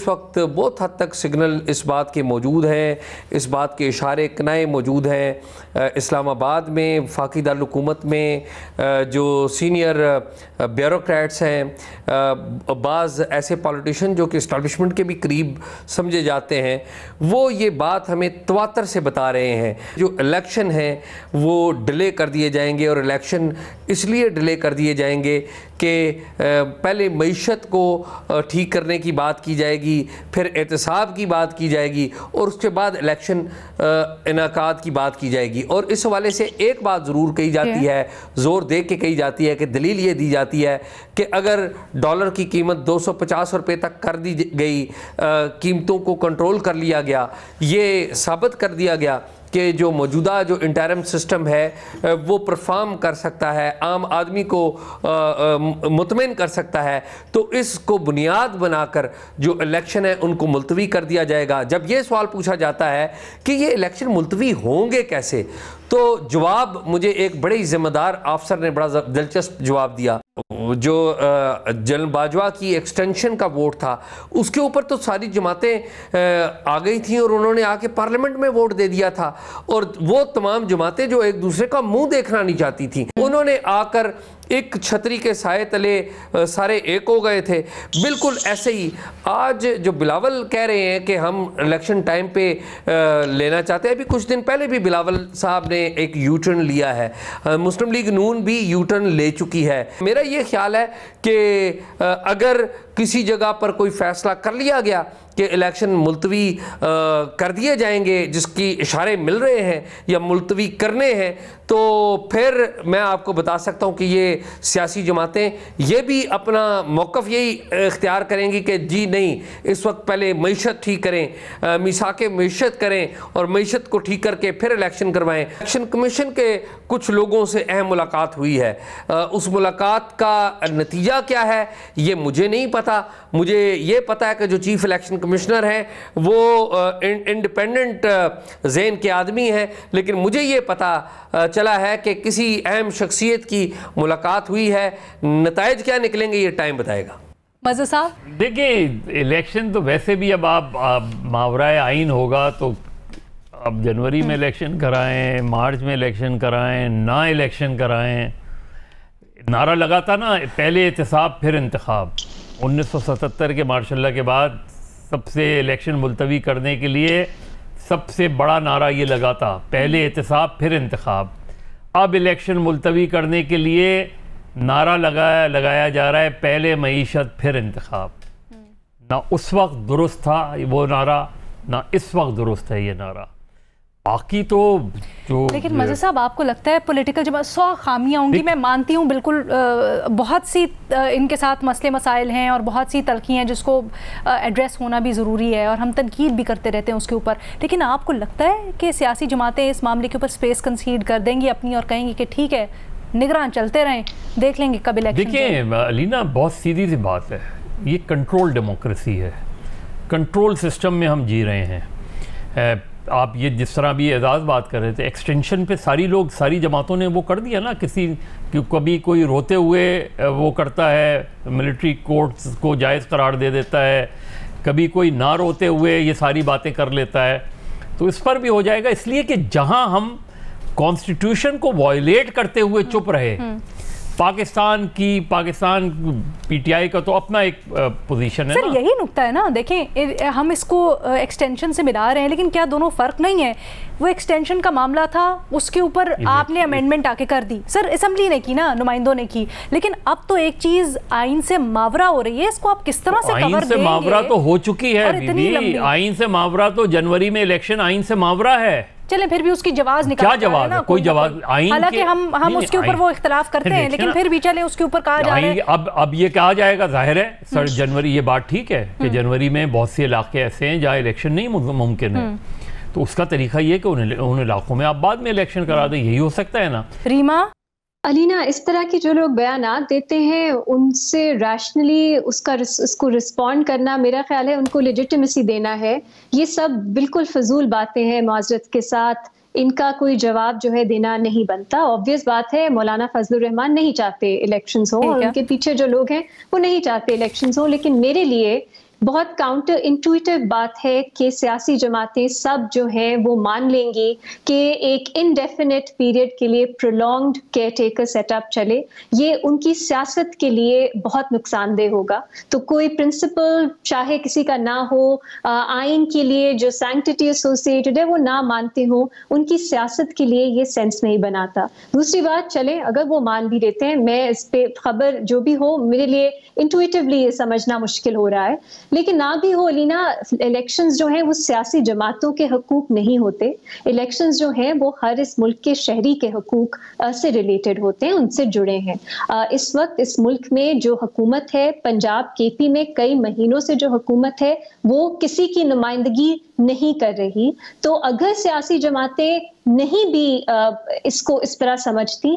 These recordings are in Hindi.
वक्त बहुत हद तक सिग्नल इस बात के मौजूद हैं, इस बात के इशारे कनाए मौजूद हैं। इस्लामाबाद में वफाकी दारुल-हुकूमत में जो सीनियर ब्यूरोक्रेट्स हैं, बाज़ ऐसे पॉलिटिशियन जो कि इस्टेब्लिशमेंट के भी करीब समझे जाते हैं, वो ये बात हमें तवातर से बता रहे हैं जो इलेक्शन है वो डिले कर दिए जाएंगे। और इलेक्शन इसलिए डिले कर दिए जाएंगे कि पहले मईशत को ठीक करने की बात की जाएगी, फिर एहतसाब की बात की जाएगी और उसके बाद इलेक्शन इनाकाद की बात की जाएगी। और इस हवाले से एक बात ज़रूर कही जाती है, ज़ोर दे के कही जाती है कि दलील ये दी जाती है कि अगर डॉलर की कीमत 250 रुपये तक कर दी गई, कीमतों को कंट्रोल कर लिया गया, ये साबित कर दिया गया कि जो मौजूदा जो इंटरम सिस्टम है वो परफॉर्म कर सकता है, आम आदमी को मुतमिन कर सकता है, तो इसको बुनियाद बनाकर जो इलेक्शन है उनको मुलतवी कर दिया जाएगा। जब ये सवाल पूछा जाता है कि ये इलेक्शन मुलतवी होंगे कैसे, तो जवाब मुझे एक बड़े ज़िम्मेदार अफसर ने बड़ा दिलचस्प जवाब दिया। जो जनरल बाजवा की एक्सटेंशन का वोट था उसके ऊपर तो सारी जमातें आ गई थी और उन्होंने आके पार्लियामेंट में वोट दे दिया था, और वो तमाम जमातें जो एक दूसरे का मुंह देखना नहीं चाहती थी, उन्होंने आकर एक छतरी के साए तले सारे एक हो गए थे। बिल्कुल ऐसे ही आज जो बिलावल कह रहे हैं कि हम इलेक्शन टाइम पे लेना चाहते हैं, अभी कुछ दिन पहले भी बिलावल साहब ने एक यू टर्न लिया है, मुस्लिम लीग नून भी यू टर्न ले चुकी है। मेरा ये ख्याल है कि अगर किसी जगह पर कोई फैसला कर लिया गया कि इलेक्शन मुलतवी कर दिए जाएंगे, जिसकी इशारे मिल रहे हैं या मुलतवी करने हैं, तो फिर मैं आपको बता सकता हूं कि ये सियासी जमातें ये भी अपना मौक़िफ़ यही इख्तियार करेंगी कि जी नहीं, इस वक्त पहले मईशत ठीक करें, मिसाके मईशत करें और मईशत को ठीक करके फिर इलेक्शन करवाएं। इलेक्शन कमीशन के कुछ लोगों से अहम मुलाकात हुई है, उस मुलाकात का नतीजा क्या है ये मुझे नहीं पता। मुझे ये पता है कि जो चीफ इलेक्शन कमिश्नर हैं वो इंडिपेंडेंट ज़हन के आदमी हैं, लेकिन मुझे ये पता चला है कि किसी अहम शख्सियत की मुलाकात हुई है। नताइज क्या निकलेंगे ये टाइम बताएगा। मज़हर साहब देखिए, इलेक्शन तो वैसे भी अब आप मावराए आइन होगा, तो अब जनवरी में इलेक्शन कराएं, मार्च में इलेक्शन कराएं, ना इलेक्शन कराएं। नारा लगा था ना, पहले एहतसाब फिर इंतखाब। 1977 के मार्शल्ला के बाद सबसे इलेक्शन मुलतवी करने के लिए सबसे बड़ा नारा ये लगा था, पहले एहतसाब फिर इंतखाब। अब इलेक्शन मुलतवी करने के लिए नारा लगाया जा रहा है, पहले मईशत फिर इंतखाब। ना उस वक्त दुरुस्त था वो नारा, ना इस वक्त दुरुस्त है ये नारा। बाकी तो जो लेकिन मज़हर साहब, आपको लगता है पॉलिटिकल जब 100 खामियां होंगी, मैं मानती हूँ बिल्कुल, बहुत सी इनके साथ मसले मसाइल हैं और बहुत सी तलखी हैं जिसको एड्रेस होना भी ज़रूरी है और हम तनकीद भी करते रहते हैं उसके ऊपर, लेकिन आपको लगता है कि सियासी जमातें इस मामले के ऊपर स्पेस कंसीड कर देंगी अपनी और कहेंगी कि ठीक है, निगरान चलते रहें, देख लेंगे कब इलेक्शन। देखिए अलीना, बहुत सीधी सी बात है, ये कंट्रोल डेमोक्रेसी है, कंट्रोल सिस्टम में हम जी रहे हैं। आप ये जिस तरह भी एजाज़ बात कर रहे थे, एक्सटेंशन पे सारी जमातों ने वो कर दिया ना, कभी कोई रोते हुए वो करता है, मिलिट्री कोर्ट्स को जायज़ करार दे देता है, कभी कोई ना रोते हुए ये सारी बातें कर लेता है। तो इस पर भी हो जाएगा, इसलिए कि जहां हम कॉन्स्टिट्यूशन को वायलेट करते हुए चुप रहे, पाकिस्तान पीटीआई का तो अपना एक पोजीशन है सर, यही नुकता है ना। देखें, हम इसको एक्सटेंशन से मिला रहे हैं, लेकिन क्या दोनों फ़र्क नहीं है? वो एक्सटेंशन का मामला था, उसके ऊपर आपने अमेंडमेंट आके कर दी, सर असेंबली ने की ना, नुमाइंदों ने की, लेकिन अब तो एक चीज़ आइन से मावरा हो रही है, इसको आप किस तरह से कवर देंगे? मावरा तो हो चुकी है बीबी, आइन से मावरा तो जनवरी में इलेक्शन आइन से मावरा है। चले फिर भी उसकी जवाब निकाल, क्या जवाब है? कोई जवाब आइन, हालांकि हम उसके ऊपर वो इख्तलाफ करते हैं, लेकिन फिर भी चले उसके ऊपर कहा जा रहा है। अब ये कहा जाएगा, जाहिर है सर जनवरी, ये बात ठीक है कि जनवरी में बहुत से इलाके ऐसे हैं जहाँ इलेक्शन नहीं मुमकिन है, तो उसका तरीका ये कि उन इलाकों में आप बाद में इलेक्शन करा दें, यही हो सकता है ना। रीमा अलीना, इस तरह के जो लोग बयानात देते हैं उनसे रैशनली उसको रिस्पॉन्ड करना, मेरा ख्याल है उनको लेजिटिमेसी देना है। ये सब बिल्कुल फजूल बातें हैं, माजरत के साथ इनका कोई जवाब जो है देना नहीं बनता। ऑब्वियस बात है, मौलाना फजलुर रहमान नहीं चाहते इलेक्शंस हो और उनके पीछे जो लोग हैं वो नहीं चाहते इलेक्शंस हो, लेकिन मेरे लिए बहुत काउंटर इंट्यूटिव बात है कि सियासी जमातें सब जो हैं वो मान लेंगी कि एक इनडेफिनिट पीरियड के लिए प्रोलॉन्ग्ड केयर टेकर सेटअप चले। ये उनकी सियासत के लिए बहुत नुकसानदेह होगा। तो कोई प्रिंसिपल चाहे किसी का ना हो, आइन के लिए जो सैंक्टिटी एसोसिएटेड है वो ना मानते हो, उनकी सियासत के लिए ये सेंस नहीं बनाता। दूसरी बात, चले अगर वो मान भी लेते हैं, मैं इस पे खबर जो भी हो मेरे लिए इंट्यूटिवली ये समझना मुश्किल हो रहा है, लेकिन ना भी हो अलीना, इलेक्शंस जो हैं वो सियासी जमातों के हकूक नहीं होते। इलेक्शंस जो हैं वो हर इस मुल्क के शहरी के हकूक से रिलेटेड होते हैं, उनसे जुड़े हैं। इस वक्त इस मुल्क में जो हुकूमत है, पंजाब केपी में कई महीनों से जो हुकूमत है वो किसी की नुमाइंदगी नहीं कर रही। तो अगर सियासी जमातें नहीं भी इसको इस तरह समझती,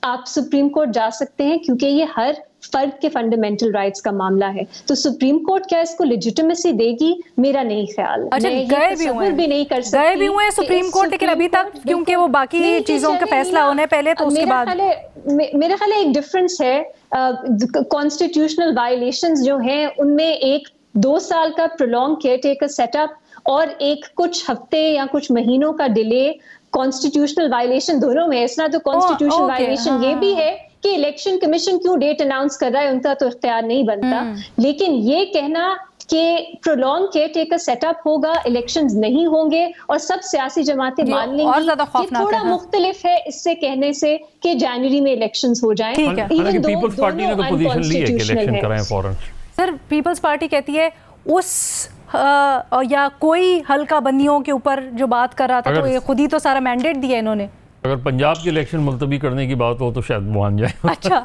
आप सुप्रीम कोर्ट जा सकते हैं, क्योंकि ये हर फर्द के फंडामेंटल राइट्स का मामला है। तो सुप्रीम कोर्ट क्या इसको लेजिटिमेसी देगी? मेरा नहीं ख्याल। अच्छा, गए भी नहीं कर सकती, गए भी हुए सुप्रीम कोर्ट, लेकिन अभी तक क्योंकि वो बाकी चीजों का फैसला होने पहले, तो उसके बाद मेरा ख्याल है एक डिफरेंस है। कॉन्स्टिट्यूशनल वायलेशंस जो हैं उनमें एक 2 साल का प्रोलॉन्ग केयर टेकर सेटअप और एक कुछ हफ्ते या कुछ महीनों का डिले कॉन्स्टिट्यूशनल वायलेशन दोनों में। इसलिए तो कॉन्स्टिट्यूशनल वायलेशन ये भी है कि इलेक्शन कमीशन क्यों डेट अनाउंस कर रहा है, उनका तो इख्तियार नहीं बनता। लेकिन ये कहना कि प्रोलॉन्ग केयर टेकर सेटअप होगा, इलेक्शंस नहीं होंगे और सब सियासी जमातें मान लेंगी, ये थोड़ा मुख्तलिफ है इससे कहने से कि जनवरी में इलेक्शंस हो जाएं। पीपल्स पार्टी ने तो पोजीशन ली है कि इलेक्शन कराएं फौरन। सर, पीपल्स पार्टी कहती है उस या कोई हल्का बंदियों के ऊपर जो बात कर रहा था, तो ये खुद ही तो सारा मैंडेट दिया इन्होंने। अगर पंजाब की इलेक्शन मुलतवी करने की बात हो तो शायद मान जाए। अच्छा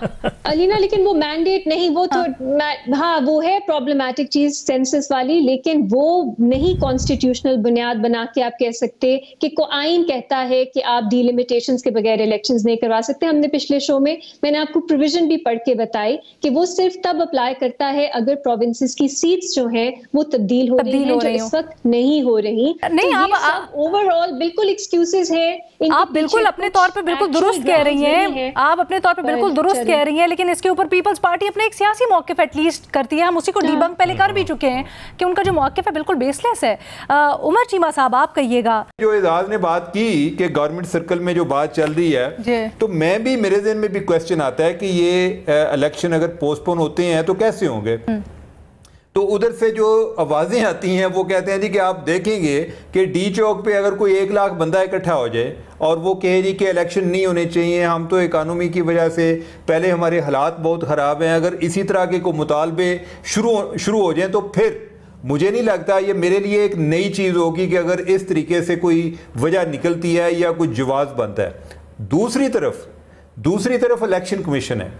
अलीना, लेकिन वो मैंडेट नहीं, वो तो हाँ वो है प्रॉब्लमैटिक चीज सेंसस वाली, लेकिन वो नहीं कॉन्स्टिट्यूशनल बुनियाद बना के आप कह सकते कि आइन कहता है कि आप डिलिमिटेशंस के बगैर इलेक्शंस नहीं करवा सकते। हमने पिछले शो में मैंने आपको प्रोविजन भी पढ़ के बताई कि वो सिर्फ तब अप्लाई करता है अगर प्रोविंसेस की सीट्स जो हैं वो तब्दील हो रही हैं, जो इस वक्त नहीं हो रही। नहीं, आप ओवरऑल बिल्कुल एक्सक्यूजेस हैं। आप बिल्कुल अपने तौर पे बिल्कुल दुरुस्त कह रही हैं, आप अपने तौर पे बिल्कुल दुरुस्त कह रही हैं, लेकिन इसके ऊपर पीपल्स पार्टी अपने एक सियासी मौक़िफ़ एटलीस्ट करती है। हम उसी को डीबंक पहले कर भी चुके हैं कि उनका जो मौक़िफ़ है बिल्कुल बेसलेस है। उमर चीमा साहब, आप कहिएगा। जो एजाज ने बात की कि गवर्नमेंट सर्कल में जो बात चल रही है, तो मैं भी, मेरे ज़हन में भी क्वेश्चन आता है कि ये इलेक्शन अगर पोस्टपोन होते हैं तो कैसे होंगे। तो उधर से जो आवाज़ें आती हैं वो कहते हैं जी कि आप देखेंगे कि डी चौक पे अगर कोई 1 लाख बंदा इकट्ठा हो जाए और वो कहे जी कि इलेक्शन नहीं होने चाहिए, हम तो इकानमी की वजह से पहले हमारे हालात बहुत ख़राब हैं, अगर इसी तरह के कोई मुतालबे शुरू हो जाएं तो फिर मुझे नहीं लगता, ये मेरे लिए एक नई चीज़ होगी कि अगर इस तरीके से कोई वजह निकलती है या कुछ जवाब बनता है। दूसरी तरफ इलेक्शन कमीशन है,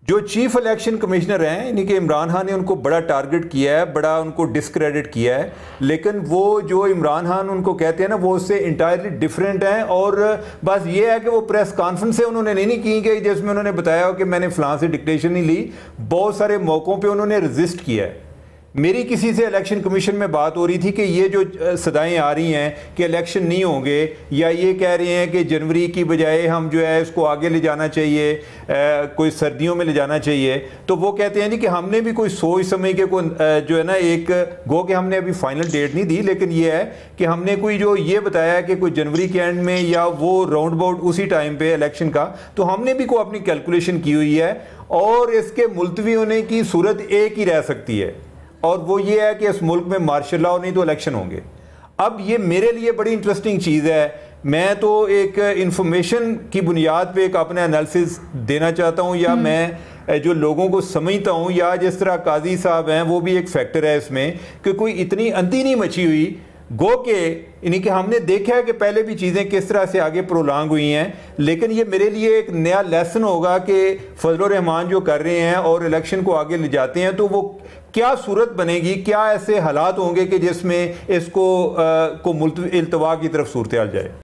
जो चीफ इलेक्शन कमिश्नर हैं, यानी कि इमरान खान ने उनको बड़ा टारगेट किया है, बड़ा उनको डिस्क्रेडिट किया है, लेकिन वो जो इमरान खान उनको कहते हैं ना, वो उससे इंटायरली डिफरेंट हैं। और बस ये है कि वो प्रेस कॉन्फ्रेंस से उन्होंने नहीं की कि जिसमें उन्होंने बताया हो कि मैंने फलां से डिक्टेशन नहीं ली, बहुत सारे मौक़ों पे उन्होंने रजिस्ट किया है। मेरी किसी से इलेक्शन कमीशन में बात हो रही थी कि ये जो सदाएं आ रही हैं कि इलेक्शन नहीं होंगे, या ये कह रहे हैं कि जनवरी की बजाय हम जो है इसको आगे ले जाना चाहिए, कोई सर्दियों में ले जाना चाहिए, तो वो कहते हैं जी कि हमने भी कोई सोच समझ के कोई जो है ना, एक गो कि हमने अभी फाइनल डेट नहीं दी, लेकिन ये है कि हमने कोई जो ये बताया कि कोई जनवरी के एंड में या वो राउंड अबाउट उसी टाइम पे इलेक्शन का, तो हमने भी कोई अपनी कैलकुलेशन की हुई है और इसके मुलतवी होने की सूरत एक ही रह सकती है, और वो ये है कि इस मुल्क में मार्शल लॉ नहीं तो इलेक्शन होंगे। अब ये मेरे लिए बड़ी इंटरेस्टिंग चीज़ है। मैं तो एक इंफॉर्मेशन की बुनियाद पे एक अपना एनालिसिस देना चाहता हूँ, या मैं जो लोगों को समझता हूँ, या जिस तरह काजी साहब हैं वो भी एक फैक्टर है इसमें, कि कोई इतनी अंधी नहीं मची हुई, गो के यानी कि हमने देखा है कि पहले भी चीज़ें किस तरह से आगे प्रोलॉन्ग हुई हैं, लेकिन ये मेरे लिए एक नया लेसन होगा कि फजल रहमान जो कर रहे हैं और इलेक्शन को आगे ले जाते हैं, तो वो क्या सूरत बनेगी, क्या ऐसे हालात होंगे कि जिसमें इसको मुल्तवी इल्तवा की तरफ सूरत हाल जाए।